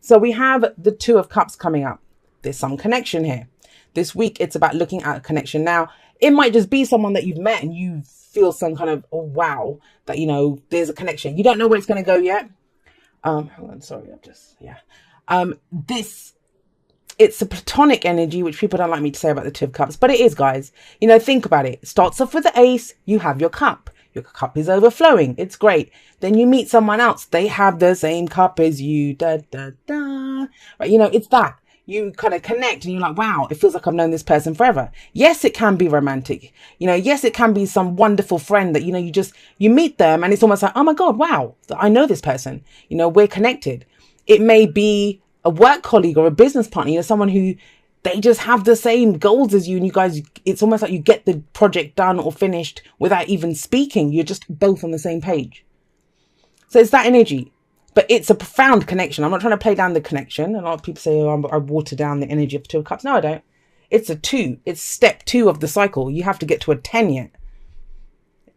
So we have the Two of Cups coming up. There's some connection here. This week, it's about looking at a connection. Now, it might just be someone that you've met and you feel some kind of, oh, wow, that, you know, there's a connection. You don't know where it's going to go yet. Hold on, sorry, it's a platonic energy, which people don't like me to say about the Two of Cups, but it is, guys. You know, think about it. It starts off with the ace. You have your cup. Your cup is overflowing. It's great. Then you meet someone else. They have the same cup as you. Da, da, da. Right? You know, it's that. You kind of connect and you're like, wow, it feels like I've known this person forever. Yes, it can be romantic. You know, yes, it can be some wonderful friend that, you know, you meet them and it's almost like, oh my God, wow, I know this person. You know, we're connected. It may be a work colleague or a business partner, you know, someone who they just have the same goals as you. And you guys, it's almost like you get the project done or finished without even speaking. You're just both on the same page. So it's that energy. But it's a profound connection. I'm not trying to play down the connection. A lot of people say, oh, I water down the energy of the Two of Cups. No, I don't. It's a 2. It's step 2 of the cycle. You have to get to a 10 yet.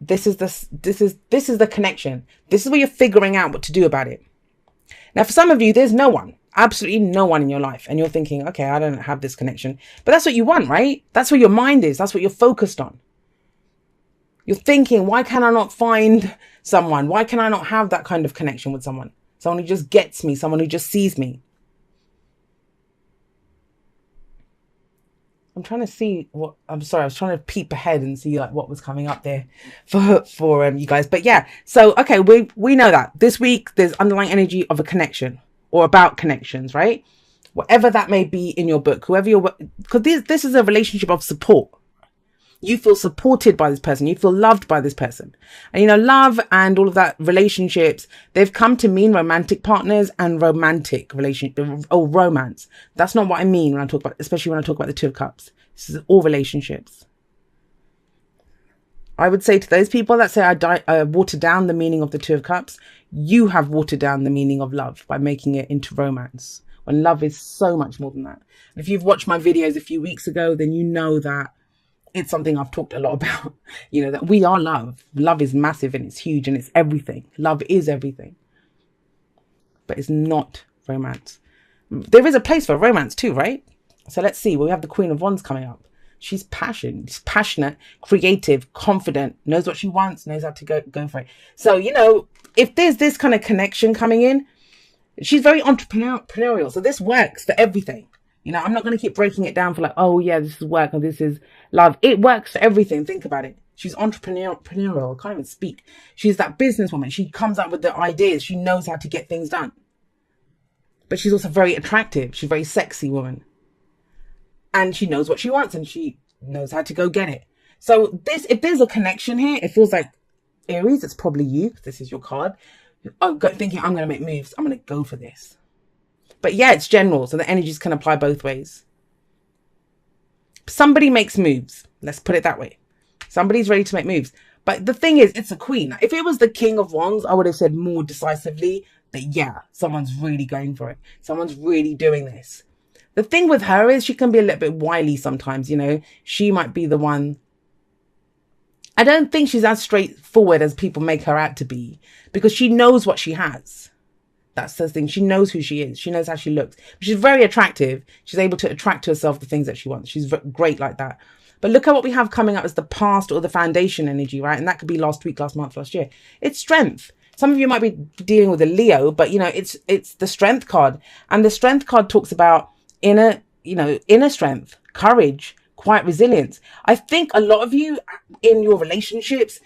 This is the connection. This is where you're figuring out what to do about it. Now, for some of you, there's no one, absolutely no one in your life. And you're thinking, okay, I don't have this connection. But that's what you want, right? That's where your mind is. That's what you're focused on. You're thinking, why can I not find someone? Why can I not have that kind of connection with someone? Someone who just gets me, someone who just sees me. I'm trying to see what, I'm sorry, I was trying to peep ahead and see like what was coming up there for you guys. But yeah, so, okay, we know that this week there's underlying energy of a connection or about connections, right? Whatever that may be in your book, whoever you're, because this is a relationship of support. You feel supported by this person. You feel loved by this person. And, you know, love and all of that relationships, they've come to mean romantic partners and romantic relationship or romance. That's not what I mean when I talk about, especially when I talk about the Two of Cups. This is all relationships. I would say to those people that say I water down the meaning of the Two of Cups, you have watered down the meaning of love by making it into romance, when love is so much more than that. And if you've watched my videos a few weeks ago, then you know that it's something I've talked a lot about, you know, that we are love. Love is massive and it's huge and it's everything. Love is everything. But it's not romance. There is a place for romance too, right? So let's see. Well, we have the Queen of Wands coming up. She's passionate, creative, confident, knows what she wants, knows how to go for it. So, you know, if there's this kind of connection coming in, she's very entrepreneurial. So this works for everything. You know, I'm not going to keep breaking it down for like, oh yeah, this is work or this is love. It works for everything. Think about it. She's entrepreneurial. I can't even speak. She's that businesswoman. She comes up with the ideas. She knows how to get things done. But she's also very attractive. She's a very sexy woman. And she knows what she wants and she knows how to go get it. So if there's a connection here, it feels like Aries, it's probably you. This is your card. I'm thinking I'm going to make moves. I'm going to go for this. But yeah, it's general, so the energies can apply both ways. Somebody makes moves. Let's put it that way. Somebody's ready to make moves. But the thing is, it's a queen. If it was the King of Wands, I would have said more decisively that, yeah, someone's really going for it. Someone's really doing this. The thing with her is she can be a little bit wily sometimes, you know. She might be the one. I don't think she's as straightforward as people make her out to be, because she knows what she has. That's the thing. She knows who she is. She knows how she looks. She's very attractive. She's able to attract to herself the things that she wants. She's great like that. But look at what we have coming up as the past or the foundation energy, right? And that could be last week, last month, last year. It's strength. Some of you might be dealing with a Leo, but you know, it's the strength card. And the strength card talks about inner strength, courage, quiet resilience. I think a lot of you in your relationships,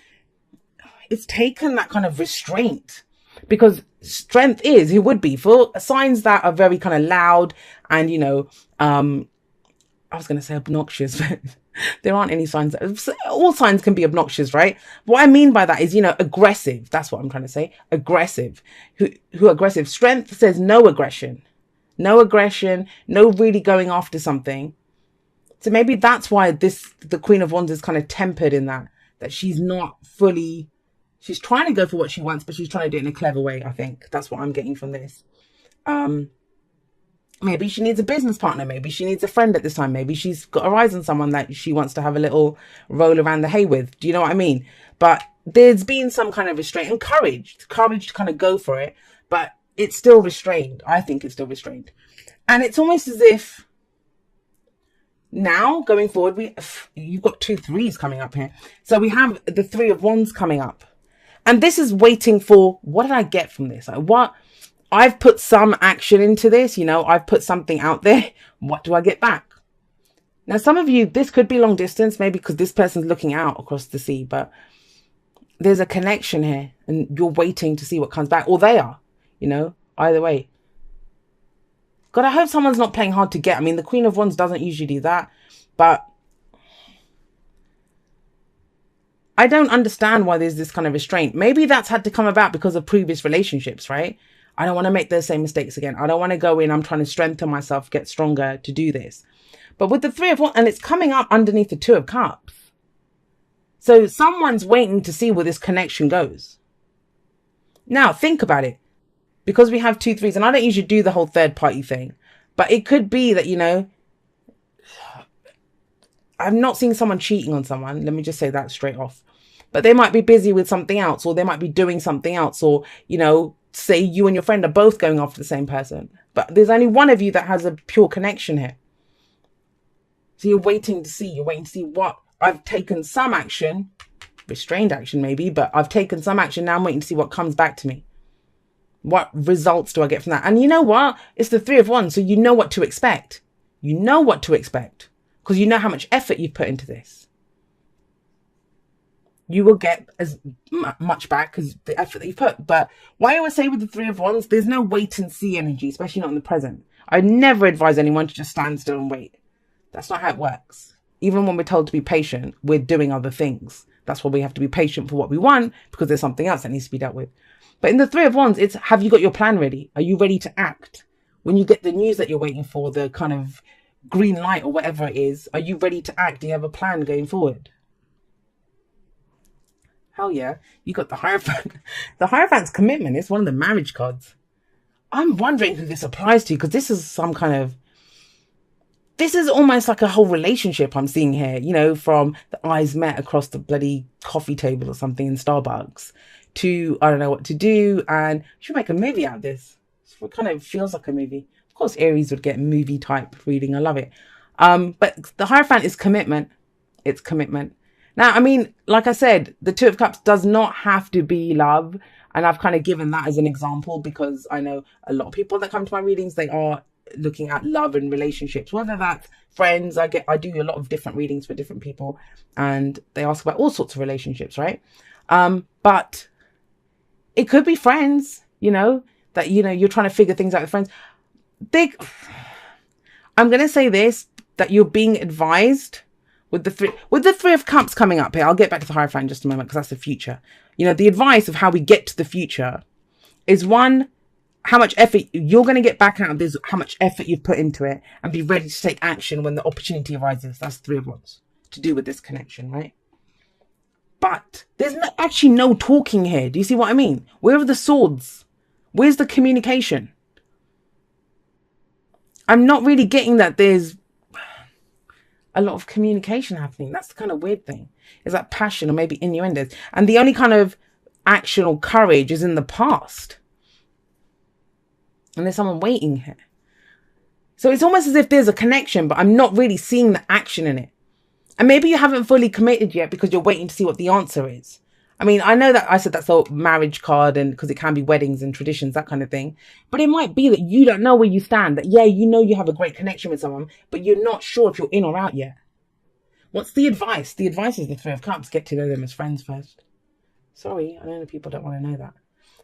it's taken that kind of restraint. Because strength is, it would be for signs that are very kind of loud and, you know, I was going to say obnoxious, but there aren't any signs. All signs can be obnoxious, right? What I mean by that is, you know, aggressive. That's what I'm trying to say. Aggressive. Who aggressive? Strength says no aggression. No aggression. No really going after something. So maybe that's why the Queen of Wands is kind of tempered in that she's not fully... She's trying to go for what she wants, but she's trying to do it in a clever way, I think. That's what I'm getting from this. Maybe she needs a business partner. Maybe she needs a friend at this time. Maybe she's got her eyes on someone that she wants to have a little roll around the hay with. Do you know what I mean? But there's been some kind of restraint and courage to kind of go for it. But it's still restrained. I think it's still restrained. And it's almost as if now going forward, you've got 2 3s coming up here. So we have the 3 of Wands coming up. And this is waiting for, what did I get from this? Like, what? I've put some action into this, I've put something out there. What do I get back? Now, some of you, this could be long distance, maybe because this person's looking out across the sea, but there's a connection here and you're waiting to see what comes back, or they are, either way. God, I hope someone's not playing hard to get. I mean, the Queen of Wands doesn't usually do that, but I don't understand why there's this kind of restraint. Maybe that's had to come about because of previous relationships, right? I don't want to make those same mistakes again. I don't want to go in, I'm trying to strengthen myself, get stronger to do this. But with the 3 of Wands, and it's coming up underneath the 2 of Cups. So someone's waiting to see where this connection goes. Now, think about it. Because we have 2 3s, and I don't usually do the whole third party thing, but it could be that, I'm not seeing someone cheating on someone. Let me just say that straight off. But they might be busy with something else, or they might be doing something else, or, say you and your friend are both going after the same person. But there's only one of you that has a pure connection here. So you're waiting to see what I've taken some action, restrained action maybe, but I've taken some action. Now I'm waiting to see what comes back to me. What results do I get from that? And you know what? It's the 3 of Wands. So you know what to expect. You know what to expect because you know how much effort you've put into this. You will get as much back as the effort that you put. But why I always say with the 3 of Wands, there's no wait and see energy, especially not in the present. I never advise anyone to just stand still and wait. That's not how it works. Even when we're told to be patient, we're doing other things. That's why we have to be patient for what we want, because there's something else that needs to be dealt with. But in the 3 of Wands, it's, have you got your plan ready? Are you ready to act? When you get the news that you're waiting for, the kind of green light or whatever it is, are you ready to act? Do you have a plan going forward? Hell yeah. You got the Hierophant. The Hierophant's commitment. It's one of the marriage cards. I'm wondering who this applies to, because this is some kind of, this is almost like a whole relationship I'm seeing here, from the eyes met across the bloody coffee table or something in Starbucks to, I don't know what to do, and should make a movie out of this. It kind of feels like a movie. Of course, Aries would get movie type reading. I love it. But the Hierophant is commitment. It's commitment. Now, I mean, like I said, the 2 of Cups does not have to be love. And I've kind of given that as an example because I know a lot of people that come to my readings, they are looking at love and relationships, whether that's friends. I do a lot of different readings for different people and they ask about all sorts of relationships, right? But it could be friends, that, you're trying to figure things out with friends. I'm going to say this, that you're being advised with the 3 of Cups coming up here. I'll get back to the Hierophant in just a moment because that's the future. The advice of how we get to the future is, one, how much effort you're going to get back out of this, how much effort you've put into it, and be ready to take action when the opportunity arises. That's 3 of Wands to do with this connection, right? But there's actually no talking here. Do you see what I mean? Where are the swords? Where's the communication? I'm not really getting that there's a lot of communication happening. That's the kind of weird thing. Is that passion or maybe innuendos? And the only kind of action or courage is in the past. And there's someone waiting here. So it's almost as if there's a connection, but I'm not really seeing the action in it. And maybe you haven't fully committed yet because you're waiting to see what the answer is. I mean, I know that I said that's a marriage card and because it can be weddings and traditions, that kind of thing. But it might be that you don't know where you stand. That, yeah, you have a great connection with someone, but you're not sure if you're in or out yet. What's the advice? The advice is the 3 of Cups. Get to know them as friends first. Sorry, I know people don't want to know that.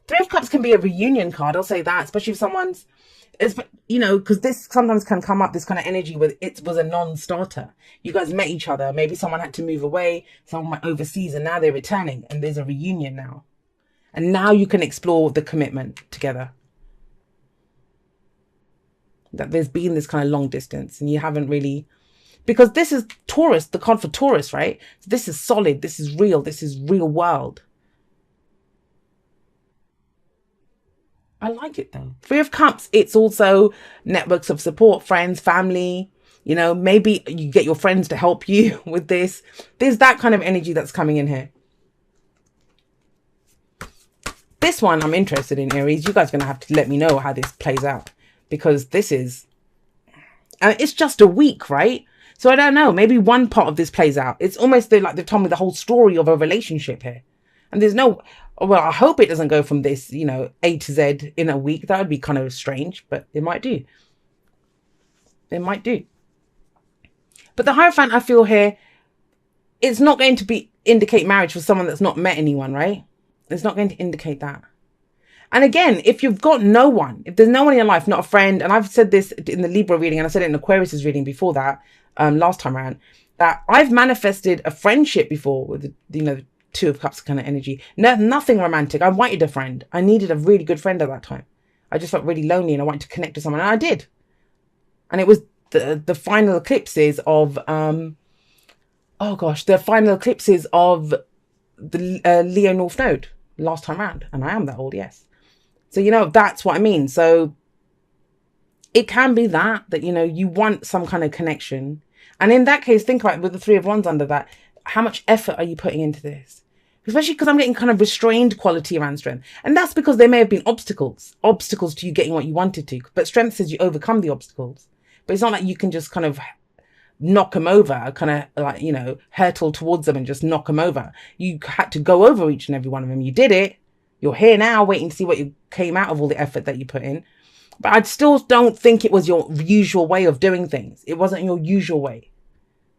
3 of Cups can be a reunion card. I'll say that, especially if someone's, because this sometimes can come up, this kind of energy where it was a non-starter. You guys met each other. Maybe someone had to move away. Someone went overseas and now they're returning and there's a reunion now. And now you can explore the commitment together. That there's been this kind of long distance and you haven't really, because this is Taurus, the card for Taurus, right? This is solid. This is real. This is real world. I like it though. 3 of Cups, it's also networks of support, friends, family, maybe you get your friends to help you with this. There's that kind of energy that's coming in here. This one I'm interested in, Aries. You guys are going to have to let me know how this plays out, because this is, it's just a week, right? So I don't know, maybe one part of this plays out. It's almost like they've told me the whole story of a relationship here. And there's no, well, I hope it doesn't go from this, you know, A to Z in a week. That would be kind of strange, but it might do. It might do. But the Hierophant I feel here, it's not going to indicate marriage for someone that's not met anyone, right? It's not going to indicate that. And again, if you've got no one, if there's no one in your life, not a friend, and I've said this in the Libra reading, and I said it in Aquarius's reading before that, last time around, that I've manifested a friendship before with the, you know, the Two of Cups kind of energy. No, nothing romantic. I wanted a friend. I needed a really good friend at that time. I just felt really lonely and I wanted to connect to someone, and I did. And it was the final eclipses of, oh gosh, the final eclipses of the Leo North Node last time around. And I am that old, yes. So, you know, that's what I mean. So it can be that, you know, you want some kind of connection. And in that case, think about it, with the Three of Wands under that, how much effort are you putting into this? Especially because I'm getting kind of restrained quality around strength. And that's because there may have been obstacles to you getting what you wanted to. But strength says you overcome the obstacles. But it's not like you can just kind of knock them over, kind of like, you know, hurtle towards them and just knock them over. You had to go over each and every one of them. You did it. You're here now waiting to see what you came out of all the effort that you put in. But I still don't think it was your usual way of doing things. It wasn't your usual way,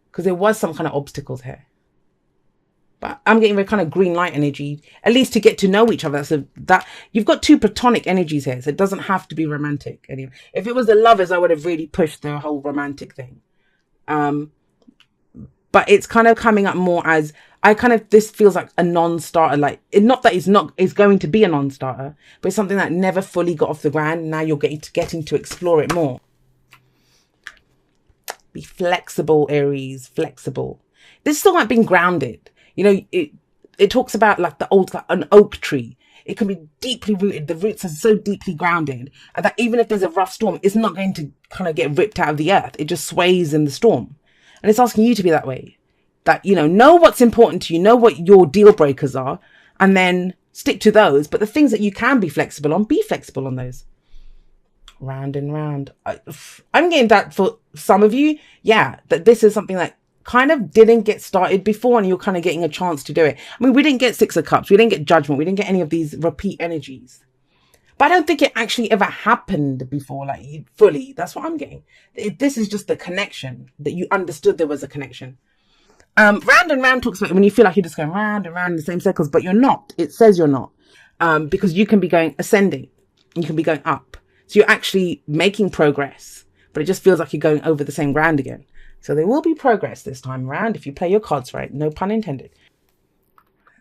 because there was some kind of obstacles here. But I'm getting a kind of green light energy, at least to get to know each other. So that you've got two platonic energies here. So it doesn't have to be romantic. Anyway, if it was the lovers, I would have really pushed the whole romantic thing. But it's kind of coming up more as, this feels like a non-starter. Like, not that it's going to be a non-starter, but it's something that never fully got off the ground. Now you're getting to explore it more. Be flexible, Aries, flexible. This is all like being grounded. You know, it talks about like an oak tree. It can be deeply rooted. The roots are so deeply grounded that even if there's a rough storm, it's not going to kind of get ripped out of the earth. It just sways in the storm. And it's asking you to be that way. That, you know what's important to you, know what your deal breakers are, and then stick to those. But the things that you can be flexible on, be flexible on those. Round and round. I'm getting that for some of you. Yeah, that this is something that kind of didn't get started before, and you're kind of getting a chance to do it. I mean, we didn't get Six of Cups. We didn't get Judgment. We didn't get any of these repeat energies. But I don't think it actually ever happened before, like fully. That's what I'm getting. This is just the connection, that you understood there was a connection. Round and round talks about when you feel like you're just going round and round in the same circles, but you're not. It says you're not. Because you can be going ascending. You can be going up. So you're actually making progress, but it just feels like you're going over the same ground again. So there will be progress this time around if you play your cards right. No pun intended.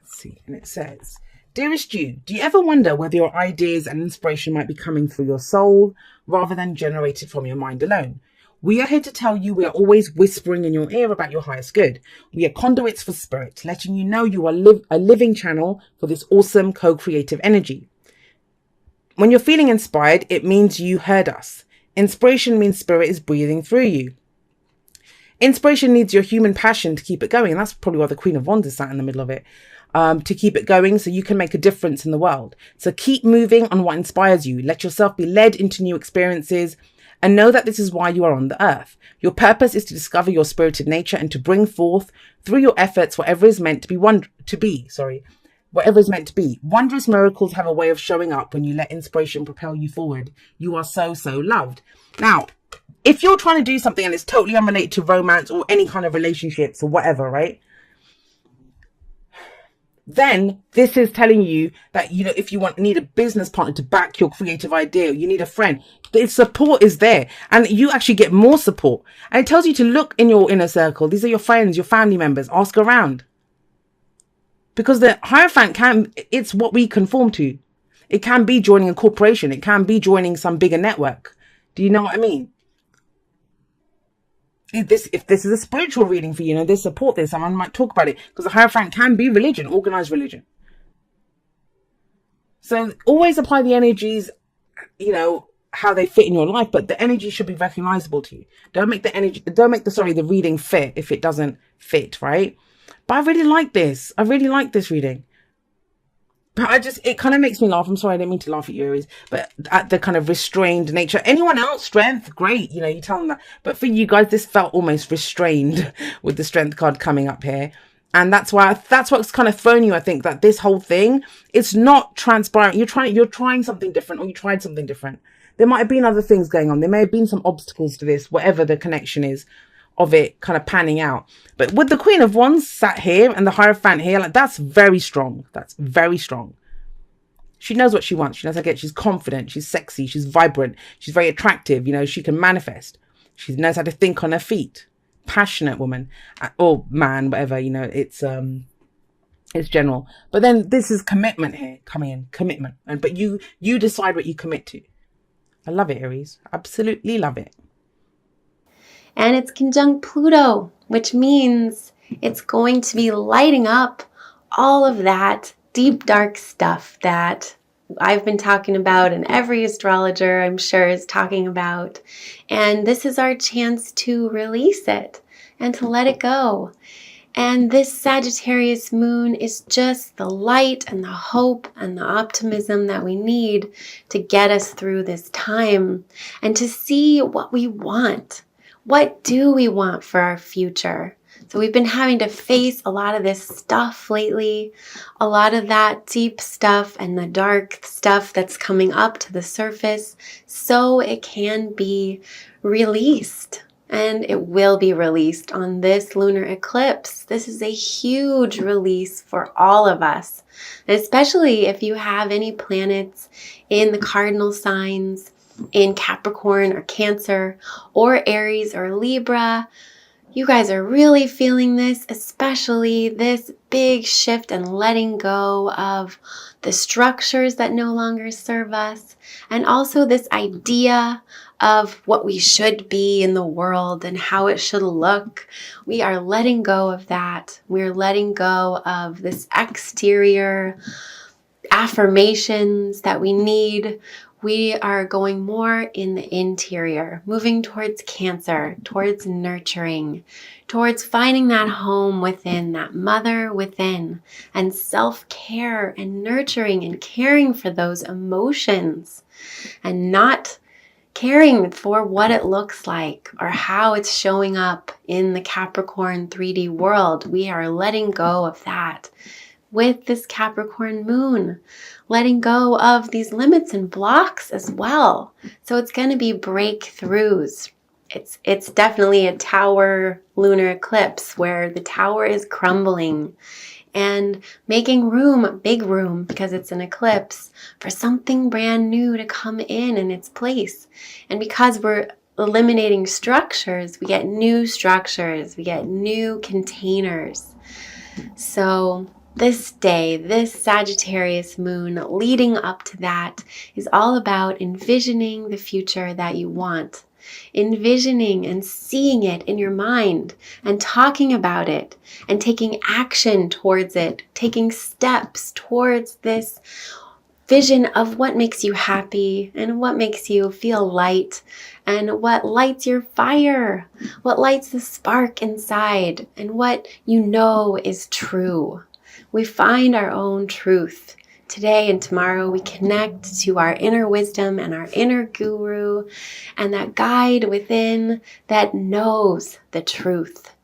Let's see. And it says, Dearest you, do you ever wonder whether your ideas and inspiration might be coming through your soul rather than generated from your mind alone? We are here to tell you we are always whispering in your ear about your highest good. We are conduits for spirit, letting you know you are a living channel for this awesome co-creative energy. When you're feeling inspired, it means you heard us. Inspiration means spirit is breathing through you. Inspiration needs your human passion to keep it going. And that's probably why the Queen of Wands is sat in the middle of it. To keep it going so you can make a difference in the world. So keep moving on what inspires you. Let yourself be led into new experiences and know that this is why you are on the earth. Your purpose is to discover your spirited nature and to bring forth through your efforts whatever is meant to be. Whatever is meant to be. Wondrous miracles have a way of showing up when you let inspiration propel you forward. You are so, so loved. Now, if you're trying to do something and it's totally unrelated to romance or any kind of relationships or whatever, right? Then this is telling you that, you know, if you need a business partner to back your creative idea, you need a friend, the support is there and you actually get more support. And it tells you to look in your inner circle. These are your friends, your family members. Ask around. Because the Hierophant it's what we conform to. It can be joining a corporation. It can be joining some bigger network. Do you know what I mean? If this is a spiritual reading for you, there's support there. Someone might talk about it because the Hierophant can be religion, organized religion. So always apply the energies, how they fit in your life, but the energy should be recognizable to you. Don't make the reading fit if it doesn't fit, right? But I really like this. I really like this reading. But it kind of makes me laugh. I'm sorry, I didn't mean to laugh at you, Aries, but at the kind of restrained nature. Anyone else, strength, great, you tell them that. But for you guys, this felt almost restrained with the strength card coming up here. And that's what's kind of thrown you. I think that this whole thing, it's not transparent. You're trying something different, or you tried something different. There might have been other things going on. There may have been some obstacles to this, whatever the connection is of it kind of panning out. But with the Queen of Wands sat here and the Hierophant here, like, that's very strong. That's very strong. She knows what she wants. She knows how to get. She's confident. She's sexy. She's vibrant. She's very attractive. She can manifest. She knows how to think on her feet. Passionate woman or man, whatever. It's general. But then this is commitment here coming in. Commitment. But you decide what you commit to. I love it, Aries. Absolutely love it. And it's conjunct Pluto, which means it's going to be lighting up all of that deep, dark stuff that I've been talking about, and every astrologer, I'm sure, is talking about. And this is our chance to release it and to let it go. And this Sagittarius moon is just the light and the hope and the optimism that we need to get us through this time and to see what we want. What do we want for our future? So we've been having to face a lot of this stuff lately, a lot of that deep stuff and the dark stuff that's coming up to the surface, so it can be released. And it will be released on this lunar eclipse. This is a huge release for all of us, especially if you have any planets in the cardinal signs, in Capricorn or Cancer or Aries or Libra. You guys are really feeling this, especially this big shift and letting go of the structures that no longer serve us, and also this idea of what we should be in the world and how it should look. We are letting go of that. We're letting go of this exterior affirmations that we need. We are going more in the interior, moving towards Cancer, towards nurturing, towards finding that home within, that mother within, and self-care and nurturing and caring for those emotions, and not caring for what it looks like or how it's showing up in the Capricorn 3D world. We are letting go of that with this Capricorn moon, letting go of these limits and blocks as well. So it's going to be breakthroughs. It's definitely a tower lunar eclipse where the tower is crumbling and making room, big room, because it's an eclipse, for something brand new to come in its place. And because we're eliminating structures, we get new structures, we get new containers. So this day, this Sagittarius moon leading up to that is all about envisioning the future that you want. Envisioning and seeing it in your mind and talking about it and taking action towards it, taking steps towards this vision of what makes you happy and what makes you feel light and what lights your fire, what lights the spark inside, and what you know is true. We find our own truth. Today and tomorrow we connect to our inner wisdom and our inner guru and that guide within that knows the truth.